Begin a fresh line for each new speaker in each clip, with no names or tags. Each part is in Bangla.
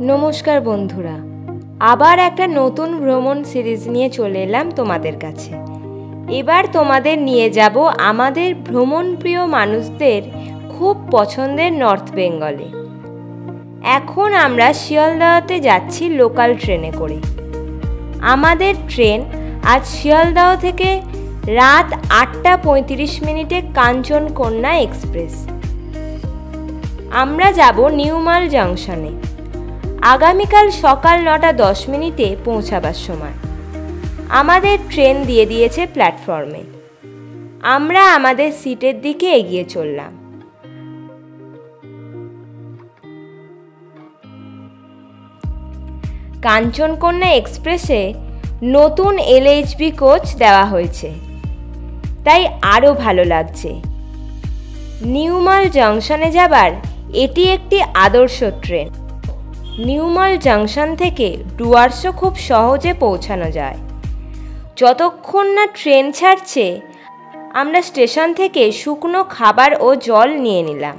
নমস্কার বন্ধুরা, আবার একটা নতুন ভ্রমণ সিরিজ নিয়ে চলে এলাম তোমাদের কাছে। এবার তোমাদের নিয়ে যাব আমাদের ভ্রমণপ্রিয় মানুষদের খুব পছন্দের নর্থ বেঙ্গলে। এখন আমরা শিয়ালদহতে যাচ্ছি লোকাল ট্রেনে করে। আমাদের ট্রেন আজ শিয়ালদহ থেকে রাত 8টা 35 মিনিটে কাঞ্চনকন্যা এক্সপ্রেস। আমরা যাব নিউমাল জাংশনে। আগামীকাল সকাল 9টা 10 মিনিটে পৌঁছাবার সময়। আমাদের ট্রেন দিয়ে দিয়েছে প্ল্যাটফর্মে। আমরা আমাদের সিটের দিকে এগিয়ে চললাম। কাঞ্চনকন্যা এক্সপ্রেসে নতুন LHB কোচ দেওয়া হয়েছে, তাই আরও ভালো লাগছে। নিউমাল জাংশনে যাবার এটি একটি আদর্শ ট্রেন। নিউমাল জাংশন থেকে ডুয়ার্সও খুব সহজে পৌঁছানো যায়। যতক্ষণ না ট্রেন ছাড়ছে আমরা স্টেশন থেকে শুকনো খাবার ও জল নিয়ে নিলাম।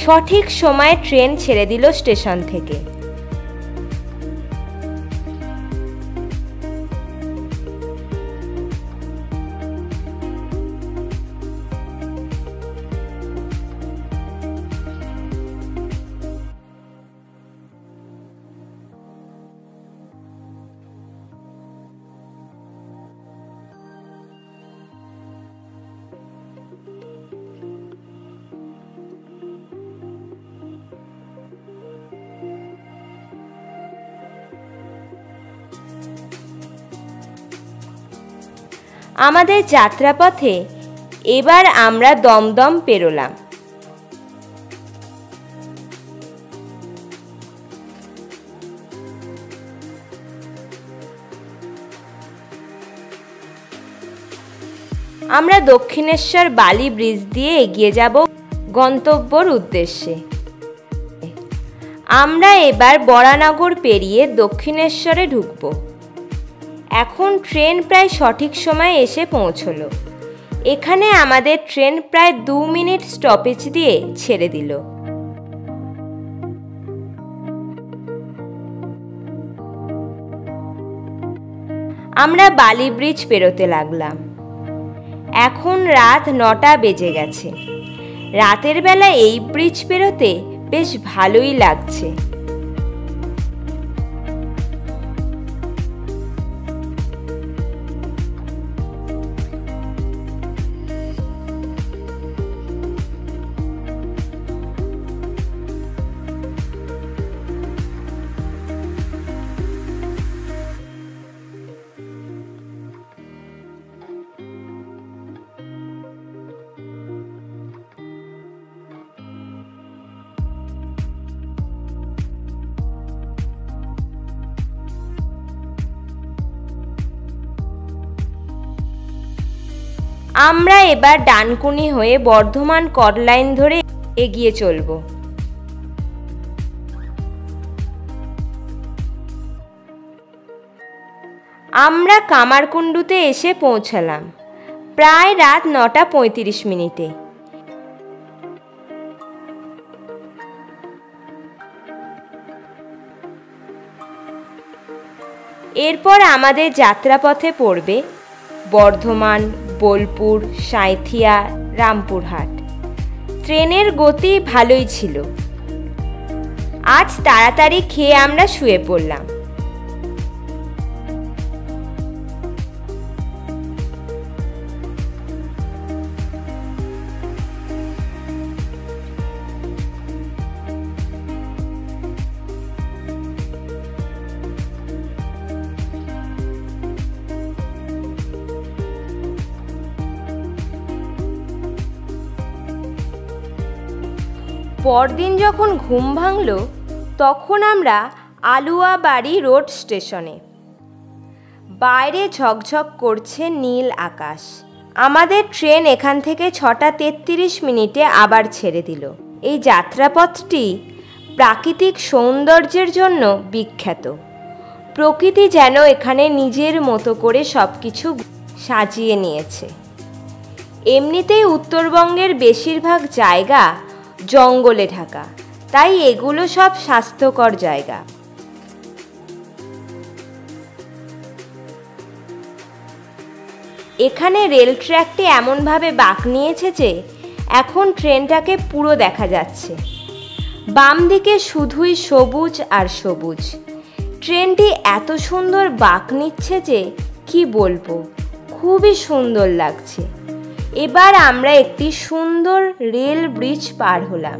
সঠিক সময়ে ট্রেন ছেড়ে দিল স্টেশন থেকে। আমাদের যাত্রাপথে এবার আমরা দমদম পেরোলাম। আমরা দক্ষিণেশ্বর বালি ব্রিজ দিয়ে এগিয়ে যাব গন্তব্যর উদ্দেশ্যে। আমরা এবার বরানগর পেরিয়ে দক্ষিণেশ্বরে ঢুকব। এখন ট্রেন প্রায় সঠিক সময়ে এসে পৌঁছলো। এখানে আমাদের ট্রেন প্রায় 2 মিনিট স্টপেজ দিয়ে ছেড়ে দিল। আমরা বালি ব্রিজ পেরোতে লাগলাম। এখন রাত 9টা বেজে গেছে। রাতের বেলা এই ব্রিজ পেরোতে বেশ ভালোই লাগছে। আমরা এবার ডানকুনি হয়ে বর্ধমান কট লাইন ধরে এগিয়ে চলব। আমরা কামারকুণ্ডুতে এসে পৌঁছালাম প্রায় রাত 9টা 35 মিনিটে। এরপর আমাদের যাত্রাপথে পড়বে বর্ধমান, বোলপুর, সাঁইথিয়া, রামপুরহাট। ট্রেনের গতি ভালোই ছিল। আজ তাড়াতাড়ি খেয়ে আমরা শুয়ে পড়লাম। পরদিন যখন ঘুম ভাঙল তখন আমরা আলুয়াবাড়ি রোড স্টেশনে। বাইরে ঝকঝক করছে নীল আকাশ। আমাদের ট্রেন এখান থেকে 6:33 আবার ছেড়ে দিল। এই যাত্রাপথটি প্রাকৃতিক সৌন্দর্যের জন্য বিখ্যাত। প্রকৃতি যেন এখানে নিজের মতো করে সব কিছু সাজিয়ে নিয়েছে। এমনিতেই উত্তরবঙ্গের বেশিরভাগ জায়গা জঙ্গলে ঢাকা, তাই এগুলো সব স্বাস্থ্যকর জায়গা। এখানে রেল ট্র্যাকটি এমনভাবে বাঁক নিয়েছে যে এখন ট্রেনটাকে পুরো দেখা যাচ্ছে। বাম দিকে শুধুই সবুজ আর সবুজ। ট্রেনটি এত সুন্দর বাঁক নিচ্ছে যে কি বলবো, খুবই সুন্দর লাগছে। এবার আমরা একটি সুন্দর রেল ব্রিজ পার হলাম।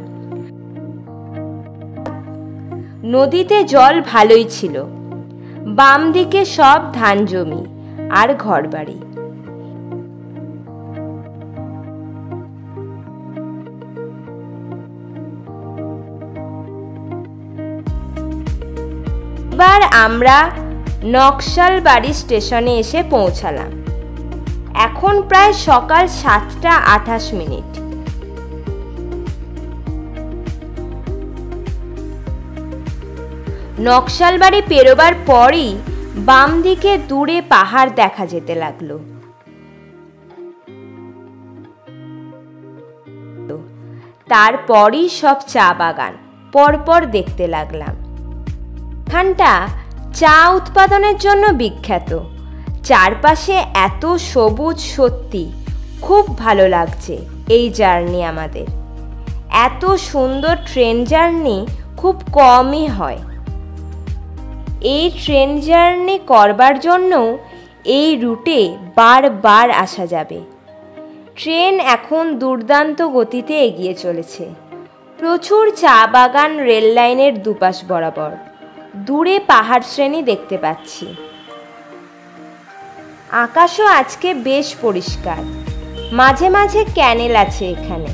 নদীতে জল ভালোই ছিল। বাম দিকে সব ধান জমি আর ঘরবাড়ি। এবার আমরা নকশালবাড়ি স্টেশনে এসে পৌঁছালাম। এখন প্রায় সকাল 7:28। নকশালবাড়ি পেরোবার পরই বাম দিকে দূরে পাহাড় দেখা যেতে লাগলো। তারপরই সব চা বাগান পরপর দেখতে লাগলাম। এখানটা চা উৎপাদনের জন্য বিখ্যাত। চারপাশে এত সবুজ, সত্যি খুব ভালো লাগছে এই জার্নি আমাদের। এত সুন্দর ট্রেন জার্নি খুব কমই হয়। এই ট্রেন জার্নি করবার জন্য এই রুটে বারবার আসা যাবে। ট্রেন এখন দুর্দান্ত গতিতে এগিয়ে চলেছে। প্রচুর চা বাগান রেল লাইনের দুপাশ বরাবর। দূরে পাহাড় শ্রেণী দেখতে পাচ্ছি। আকাশও আজকে বেশ পরিষ্কার। মাঝে মাঝে ক্যানেল আছে এখানে।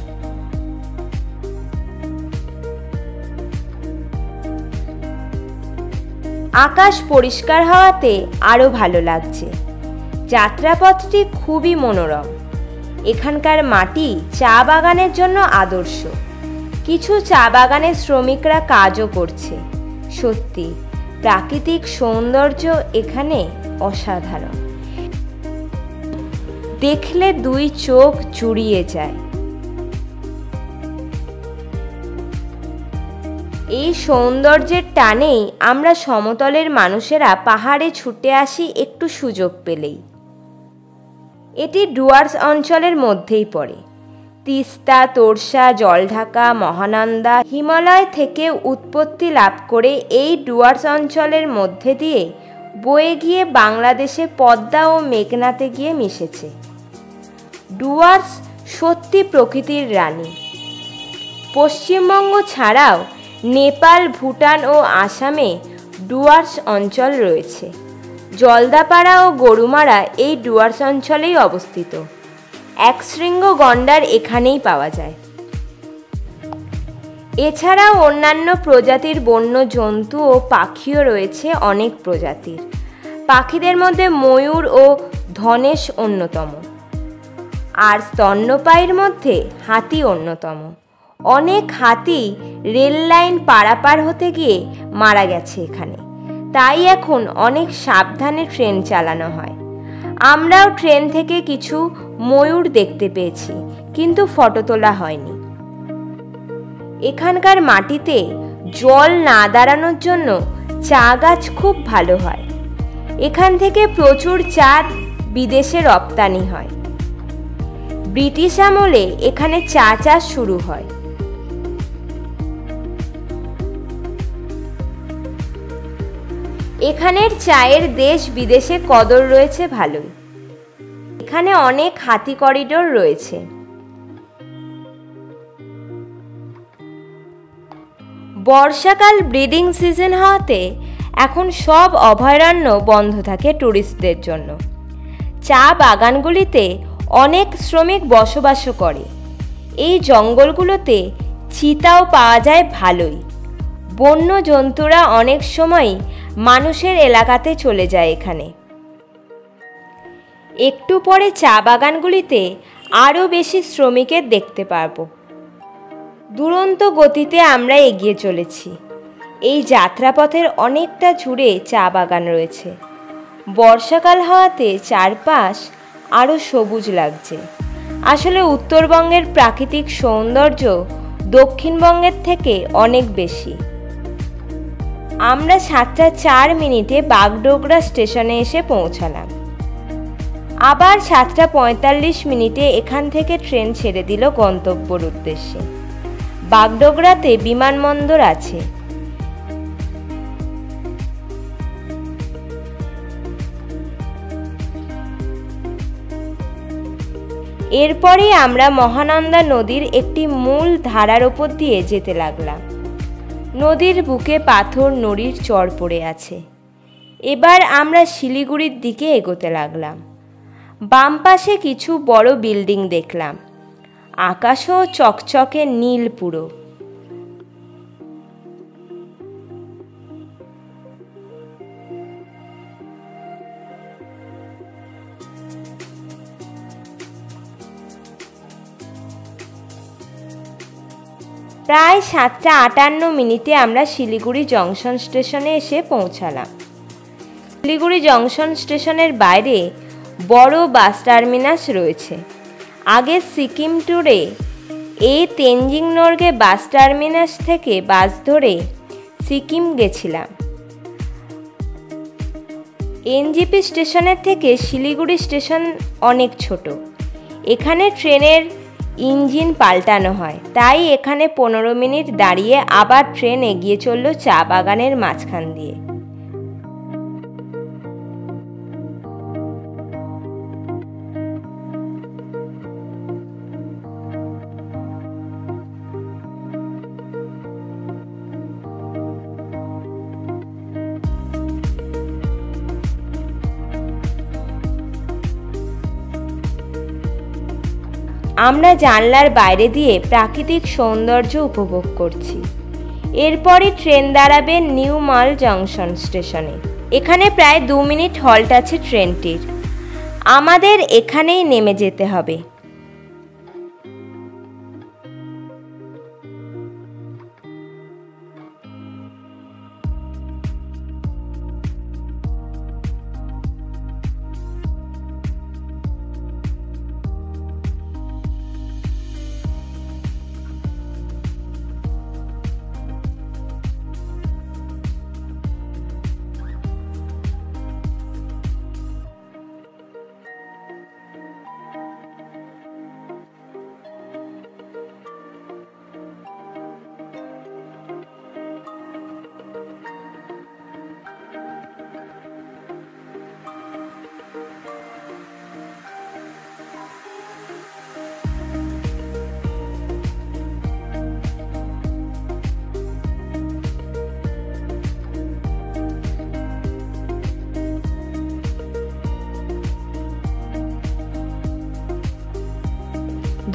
আকাশ পরিষ্কার হওয়াতে আরো ভালো লাগছে। যাত্রাপথটি খুবই মনোরম। এখানকার মাটি চা বাগানের জন্য আদর্শ। কিছু চা বাগানের শ্রমিকরা কাজও করছে। সত্যি প্রাকৃতিক সৌন্দর্য এখানে অসাধারণ। দেখলে দুই চোখ জুড়িয়ে যায়। এই সৌন্দর্যের টানেই আমরা সমতলের মানুষেরা পাহাড়ে ছুটে আসি একটু সুযোগ পেলেই। এটি ডুয়ার্স অঞ্চলের মধ্যেই পড়ে। তিস্তা, তোরসা, জলঢাকা, মহানন্দা হিমালয় থেকে উৎপত্তি লাভ করে এই ডুয়ার্স অঞ্চলের মধ্যে দিয়ে বয়ে গিয়ে বাংলাদেশে পদ্মা ও মেঘনাতে গিয়ে মিশেছে। ডুয়ার্স সত্যি প্রকৃতির রানী। পশ্চিমবঙ্গ ছাড়াও নেপাল, ভুটান ও আসামে ডুয়ার্স অঞ্চল রয়েছে। জলদাপাড়া ও গরুমারা এই ডুয়ার্স অঞ্চলেই অবস্থিত। একশৃঙ্গ গন্ডার এখানেই পাওয়া যায়। এছাড়াও অন্যান্য প্রজাতির বন্য জন্তু ও পাখিও রয়েছে অনেক প্রজাতির। পাখিদের মধ্যে ময়ূর ও ধনেশ অন্যতম, আর স্তন্যপায়ীর মধ্যে হাতি অন্যতম। অনেক হাতি রেল লাইন পারাপার হতে গিয়ে মারা গেছে এখানে, তাই এখন অনেক সাবধানে ট্রেন চালানো হয়। আমরাও ট্রেন থেকে কিছু ময়ূর দেখতে পেয়েছি, কিন্তু ফটো তোলা হয়নি। এখানকার মাটিতে জল না দাঁড়ানোর জন্য চা গাছ খুব ভালো হয়। এখান থেকে প্রচুর চা বিদেশে রপ্তানি হয়। ব্রিটিশ আমলে এখানে চা চাষ শুরু হয়। এখানের চায়ের দেশ বিদেশে কদর রয়েছে ভালোই। এখানে অনেক হাতি করিডোর রয়েছে। বর্ষাকাল ব্রিডিং সিজন হওয়াতে এখন সব অভয়ারণ্য বন্ধ থাকে ট্যুরিস্টদের জন্য। চা বাগানগুলিতে অনেক শ্রমিক বসবাসও করে। এই জঙ্গলগুলোতে চিতাও পাওয়া যায় ভালোই। বন্য জন্তুরা অনেক সময় মানুষের এলাকাতে চলে যায় এখানে। একটু পরে চা বাগানগুলিতে আরও বেশি শ্রমিকের দেখতে পারব। দুরন্ত গতিতে আমরা এগিয়ে চলেছি। এই যাত্রাপথের অনেকটা জুড়ে চা বাগান রয়েছে। বর্ষাকাল হওয়াতে চারপাশ আরও সবুজ লাগছে। আসলে উত্তরবঙ্গের প্রাকৃতিক সৌন্দর্য দক্ষিণবঙ্গের থেকে অনেক বেশি। আমরা 7:04 বাগডোগরা স্টেশনে এসে পৌঁছালাম। আবার 7:45 এখান থেকে ট্রেন ছেড়ে দিল গন্তব্যের উদ্দেশ্যে। বাগডোগরাতে বিমানবন্দর আছে। এরপরে আমরা মহানন্দা নদীর একটি মূল ধারার ওপর দিয়ে যেতে লাগলাম। নদীর বুকে পাথর নুড়ির চর পড়ে আছে। এবার আমরা শিলিগুড়ির দিকে এগোতে লাগলাম। বাম পাশে কিছু বড় বিল্ডিং দেখলাম। আকাশও চকচকে নীল পুরো। প্রায় 7:58 আমরা শিলিগুড়ি জংশন স্টেশনে এসে পৌঁছালাম। শিলিগুড়ি জংশন স্টেশনের বাইরে বড় বাস টার্মিনাস রয়েছে। আগে সিকিম ট্যুরে তেনজিং নোরগে বাস টার্মিনাস থেকে বাস ধরে সিকিম গেছিলাম। এনজিপি স্টেশনের থেকে শিলিগুড়ি স্টেশন অনেক ছোট। এখানে ট্রেনের ইঞ্জিন পাল্টানো হয়, তাই এখানে 15 মিনিট দাঁড়িয়ে আবার ট্রেন এগিয়ে চলল চা বাগানের মাঝখান দিয়ে। আমরা জানলার বাইরে দিয়ে প্রাকৃতিক সৌন্দর্য উপভোগ করছি। এরপরই ট্রেন দাঁড়াবে নিউ মাল জংশন স্টেশনে। এখানে প্রায় 2 মিনিট হল্ট আছে ট্রেনটির। আমাদের এখানেই নেমে যেতে হবে।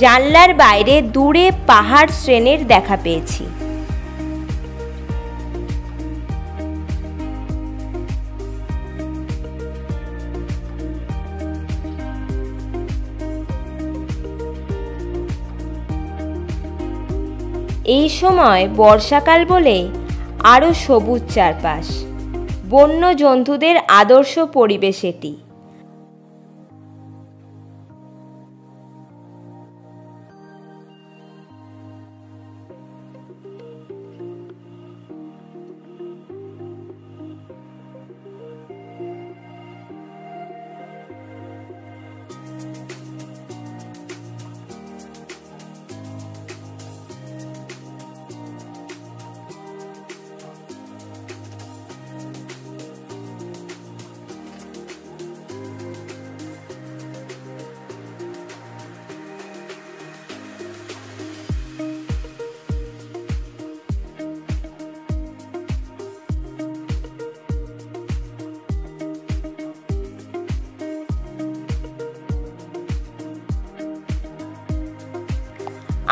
জানলার বাইরে দূরে পাহাড় শ্রেণীর দেখা পেয়েছি। এই সময় বর্ষাকাল বলে আরও সবুজ চারপাশ। বন্য জন্তুদের আদর্শ পরিবেশ এটি।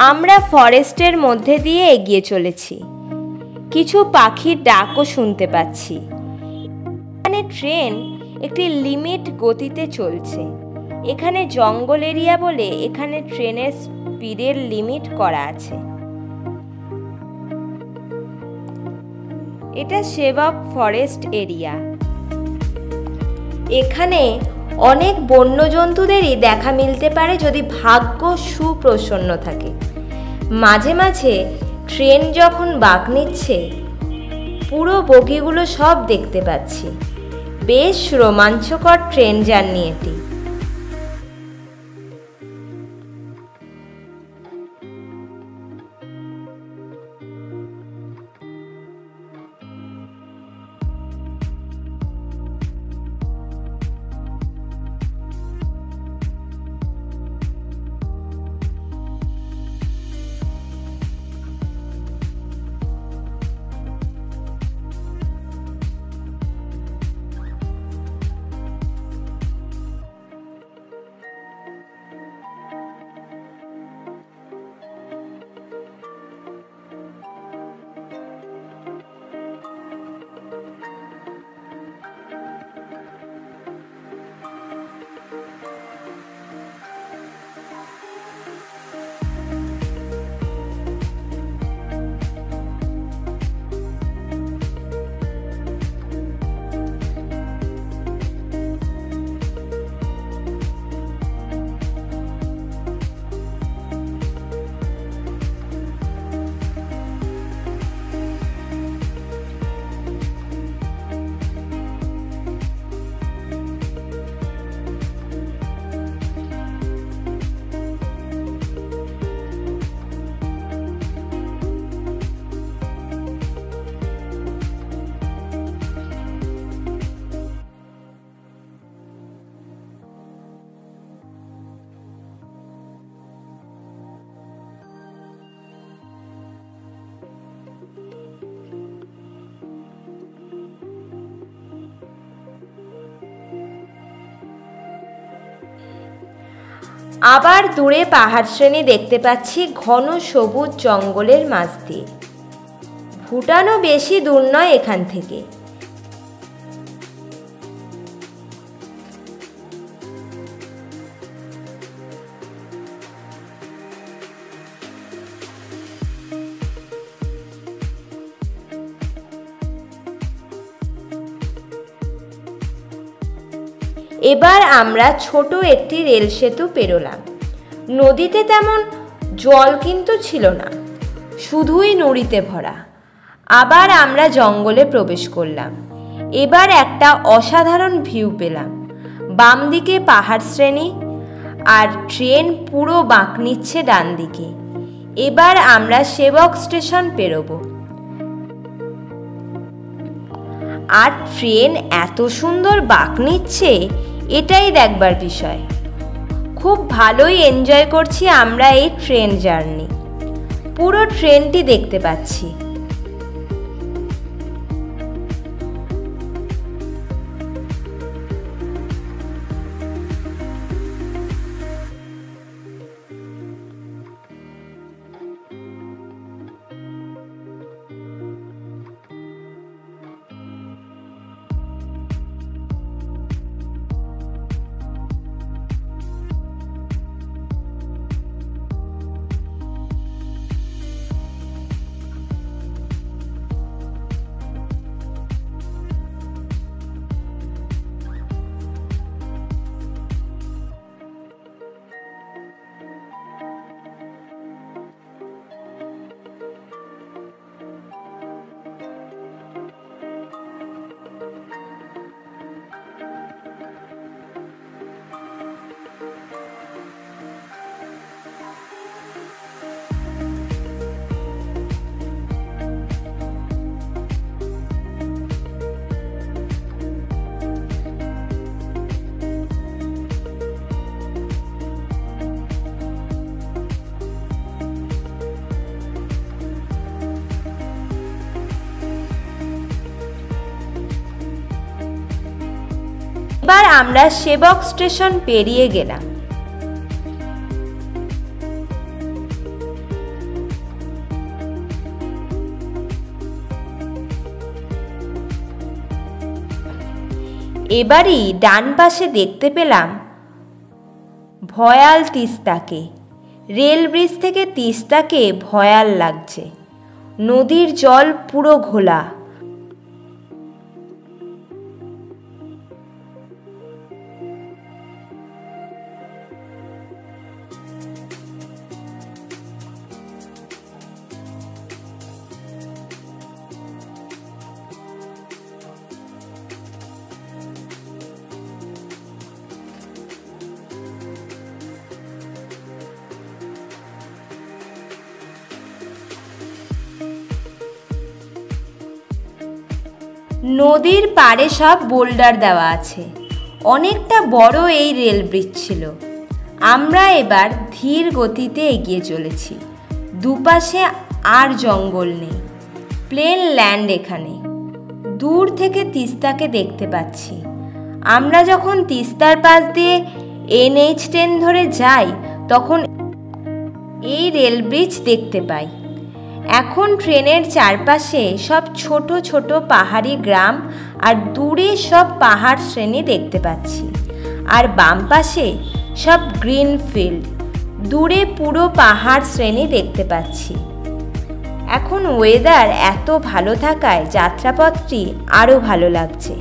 আমরা ফরেস্টের মধ্যে দিয়ে এগিয়ে চলেছি। কিছু পাখির ডাকও শুনতে পাচ্ছি। এখানে ট্রেন একটি লিমিট গতিতে চলছে। এখানে জঙ্গল এরিয়া বলে এখানে ট্রেনের স্পিডের লিমিট করা আছে। এটা সেবক ফরেস্ট এরিয়া। এখানে অনেক বন্যজন্তুদেরই দেখা মিলতে পারে যদি ভাগ্য সুপ্রসন্ন থাকে। মাঝে মাঝে ট্রেন যখন বাঁক নিচ্ছে পুরো বগিগুলো সব দেখতে পাচ্ছি। বেশ রোমাঞ্চকর ট্রেন জার্নি এটি। আবার দূরে পাহাড় শ্রেণী দেখতে পাচ্ছি ঘন সবুজ জঙ্গলের মাঝ দিয়ে। ভুটানও বেশি দূর নয় এখান থেকে। এবার আমরা ছোট একটি রেল সেতু পেরোলাম। নদীতে তেমন জল কিন্তু ছিল না, শুধুই নুড়িতে ভরা। আবার আমরা জঙ্গলে প্রবেশ করলাম। এবার একটা অসাধারণ ভিউ পেলাম। বাম দিকে পাহাড় শ্রেণী আর ট্রেন পুরো বাঁক নিচ্ছে ডান দিকে। এবার আমরা সেবক স্টেশন পেরোবো। আর ট্রেন এত সুন্দর বাঁক নিচ্ছে, এটাই দেখবার বিষয়। খুব ভালোই এনজয় করছি আমরা এই ট্রেন জার্নি। পুরো ট্রেনটি দেখতে পাচ্ছি। এবার আমরা সেবক স্টেশন পেরিয়ে গেলাম। এবারই ডান পাশে দেখতে পেলাম ভয়াল তিস্তাকে। রেল ব্রিজ থেকে তিস্তাকে ভয়াল লাগছে। নদীর জল পুরো ঘোলা। নদীর পাড়ে সব বোল্ডার দেওয়া আছে। অনেকটা বড় এই রেল ব্রিজ ছিল। আমরা এবার ধীর গতিতে এগিয়ে চলেছি। দুপাশে আর জঙ্গল নেই, প্লেন ল্যান্ড এখানে। দূর থেকে তিস্তাকে দেখতে পাচ্ছি। আমরা যখন তিস্তার পাশ দিয়ে NH10 ধরে যাই তখন এই রেল ব্রিজ দেখতে পাই। এখন ট্রেনের চারপাশে সব ছোট ছোট পাহাড়ি গ্রাম আর দূরে সব পাহাড় শ্রেণী দেখতে পাচ্ছি। আর বাম পাশে সব গ্রিন ফিল্ড, দূরে পুরো পাহাড় শ্রেণী দেখতে পাচ্ছি। এখন ওয়েদার এত ভালো থাকায় যাত্রাপথটি আরও ভালো লাগছে।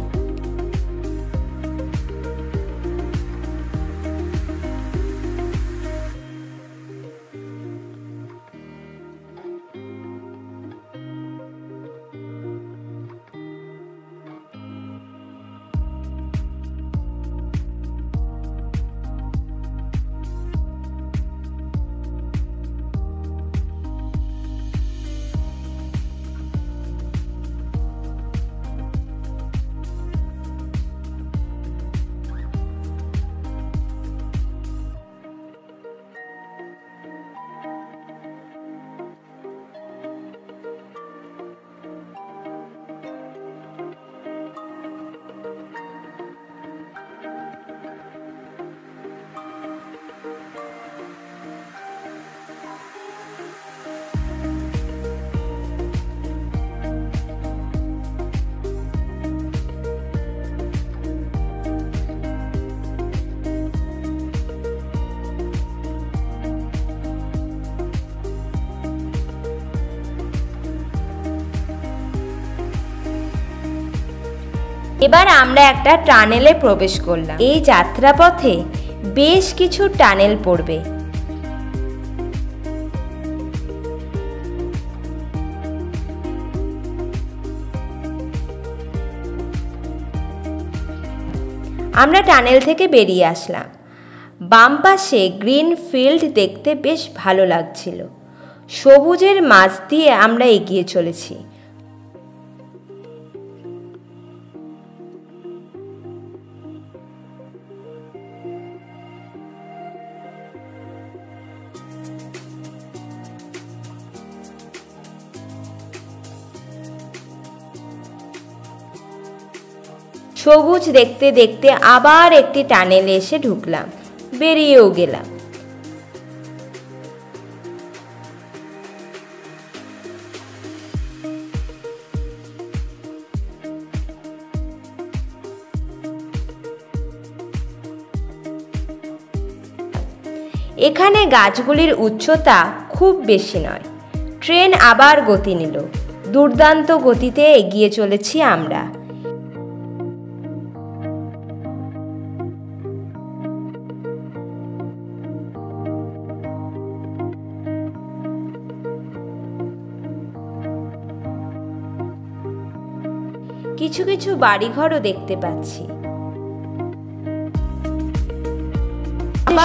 এবার আমরা একটা টানেলে প্রবেশ করলাম। এই যাত্রাপথে বেশ কিছু টানেল পড়বে। আমরা টানেল থেকে বেরিয়ে আসলাম। বাম পাশে গ্রিন ফিল্ড দেখতে বেশ ভালো লাগছিল। সবুজের মাঝ দিয়ে আমরা এগিয়ে চলেছি। সবুজ দেখতে দেখতে আবার একটি টানেলে এসে ঢুকলাম, বেরিয়েও গেলাম। এখানে গাছগুলির উচ্চতা খুব বেশি নয়। ট্রেন আবার গতি নিল। দুর্দান্ত গতিতে এগিয়ে চলেছি আমরা। কিছু কিছু বাড়িঘরও দেখতে পাচ্ছি।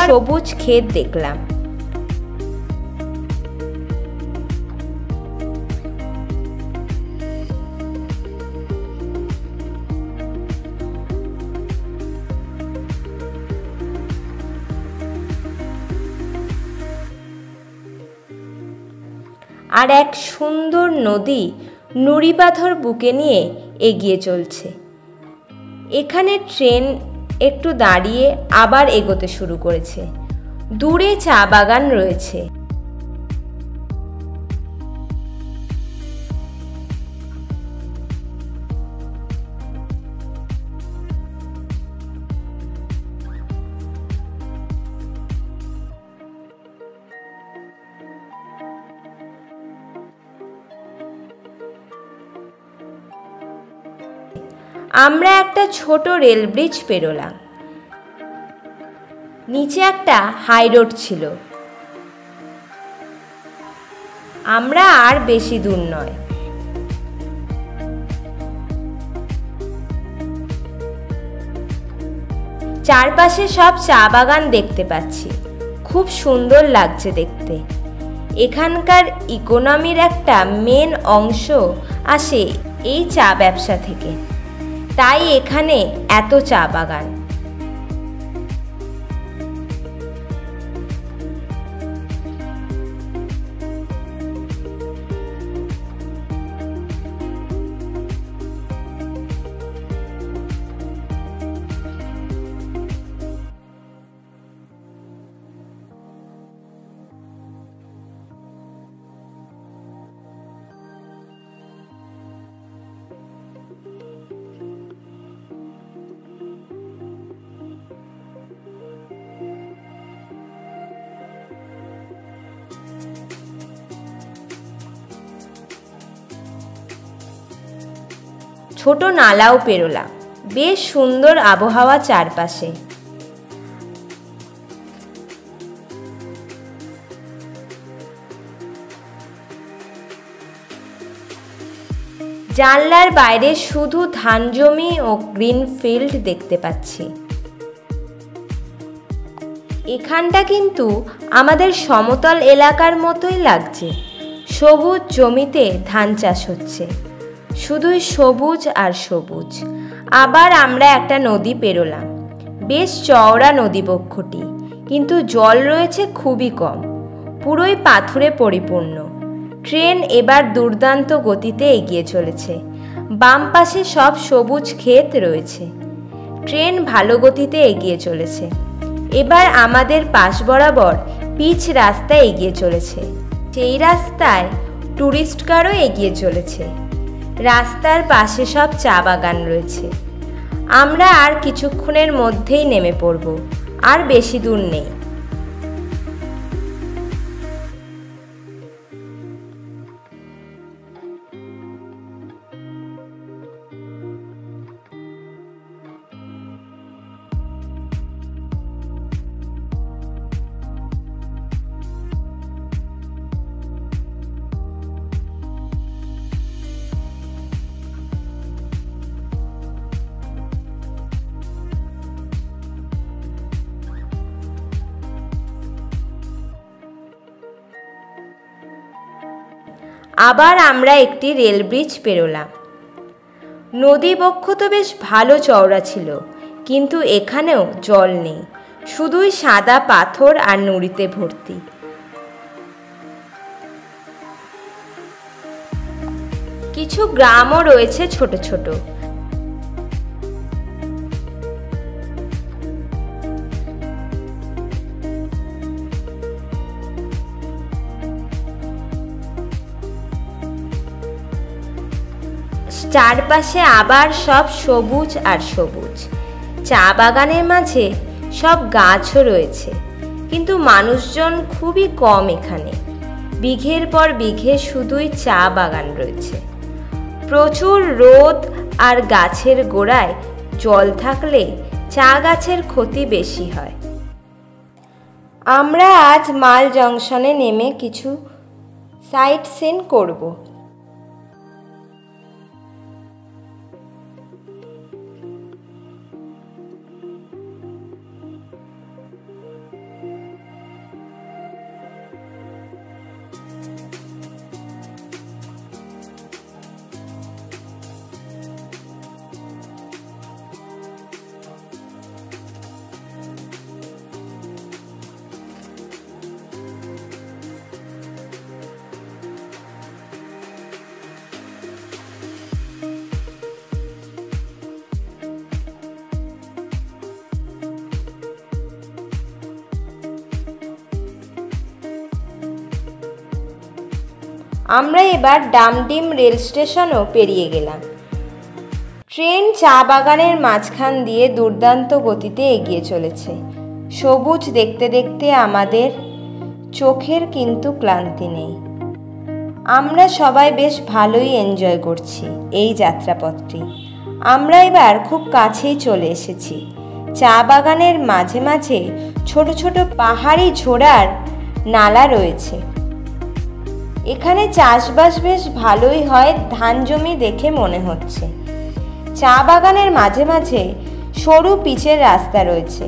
সবুজ ক্ষেত দেখলাম। আর এক সুন্দর নদী নুড়ি পাথর বুকে নিয়ে এগিয়ে চলছে। এখানে ট্রেন একটু দাঁড়িয়ে আবার এগোতে শুরু করেছে। দূরে চা বাগান রয়েছে। আমরা একটা ছোট রেল ব্রিজ পেরোলাম। নিচে একটা হাই রোড ছিল। আমরা আর বেশি দূর নয়। চারপাশে সব চা বাগান দেখতে পাচ্ছি, খুব সুন্দর লাগছে দেখতে। এখানকার ইকোনমির একটা মেন অংশ আসে এই চা ব্যবসা থেকে, তাই এখানে এত চা বাগান। ছোট নালাও পেরোলাম, বেশ সুন্দর আবহাওয়া চারপাশে। জানলার বাইরে শুধু ধান জমি ও গ্রিন ফিল্ড দেখতে পাচ্ছি। এখানটা কিন্তু আমাদের সমতল এলাকার মতোই লাগছে। সবুজ জমিতে ধান চাষ হচ্ছে, শুধুই সবুজ আর সবুজ। আবার আমরা একটা নদী পেরোলাম, বেশ চওড়া নদীবক্ষটি, কিন্তু জল রয়েছে খুবই কম, পুরোই পাথুরে পরিপূর্ণ। ট্রেন এবার দুর্দান্ত গতিতে এগিয়ে চলেছে। বাম পাশে সব সবুজ ক্ষেত রয়েছে। ট্রেন ভালো গতিতে এগিয়ে চলেছে। এবার আমাদের পাশ বরাবর পিচ রাস্তায় এগিয়ে চলেছে। সেই রাস্তায় টুরিস্ট কারও এগিয়ে চলেছে। রাস্তার পাশে সব চা বাগান রয়েছে। আমরা আর কিছুক্ষণের মধ্যেই নেমে পড়ব, আর বেশি দূর নেই। আবার আমরা একটি রেল ব্রিজ পেরোলাম। নদী বক্ষ তো বেশ ভালো চওড়া ছিল, কিন্তু এখানেও জল নেই, শুধুই সাদা পাথর আর নুড়িতে ভর্তি। কিছু গ্রামও রয়েছে ছোট ছোট। চারপাশে আবার সব সবুজ আর সবুজ। চা বাগানের মাঝে সব গাছও রয়েছে, কিন্তু মানুষজন খুবই কম এখানে। বিঘের পর বিঘে শুধুই চা বাগান রয়েছে। প্রচুর রোদ আর গাছের গোড়ায় জল থাকলে চা গাছের ক্ষতি বেশি হয়। আমরা আজ মাল জংশনে নেমে কিছু সাইট সিন করব। আমরা এবার ডামডিম রেল স্টেশনও পেরিয়ে গেলাম। ট্রেন চা বাগানের মাঝখান দিয়ে দুর্দান্ত গতিতে এগিয়ে চলেছে। সবুজ দেখতে দেখতে আমাদের চোখের কিন্তু ক্লান্তি নেই। আমরা সবাই বেশ ভালোই এনজয় করছি এই যাত্রাপথটি। আমরা এবার খুব কাছেই চলে এসেছি। চা বাগানের মাঝে মাঝে ছোট ছোট পাহাড়ি ঝোড়ার নালা রয়েছে। এখানে চাষবাস বেশ ভালোই হয়, ধান জমি দেখে মনে হচ্ছে। চা বাগানের মাঝে মাঝে সরু পিচের রাস্তা রয়েছে।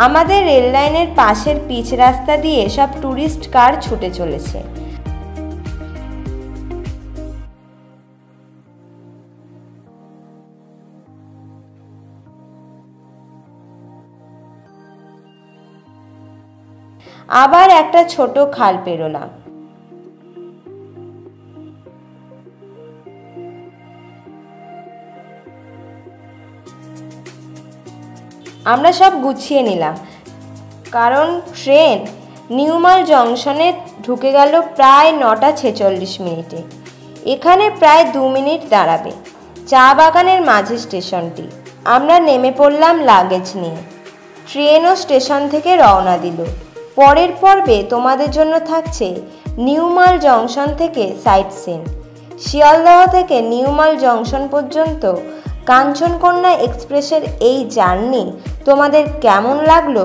আমাদের রেল লাইনের পাশের পিচ রাস্তা দিয়ে সব টুরিস্ট কার ছুটে চলেছে। আবার একটা ছোট খাল পেরোলাম। আমরা সব গুছিয়ে নিলাম, কারণ ট্রেন নিউমাল জংশনে ঢুকে গেল প্রায় 9:46। এখানে প্রায় 2 মিনিট দাঁড়াবে। চা বাগানের মাঝে স্টেশনটি। আমরা নেমে পড়লাম লাগেজ নিয়ে। ট্রেনও স্টেশন থেকে রওনা দিল। পরের পর্বে তোমাদের জন্য থাকছে নিউমাল জংশন থেকে সাইট সিন। শিয়ালদহ থেকে নিউমাল জংশন পর্যন্ত কাঞ্চনকন্যা এক্সপ্রেসের এই জার্নি তোমাদের কেমন লাগলো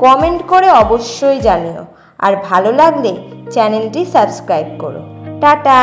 কমেন্ট করে অবশ্যই জানিও। আর ভালো লাগলে চ্যানেলটি সাবস্ক্রাইব করো। টাটা।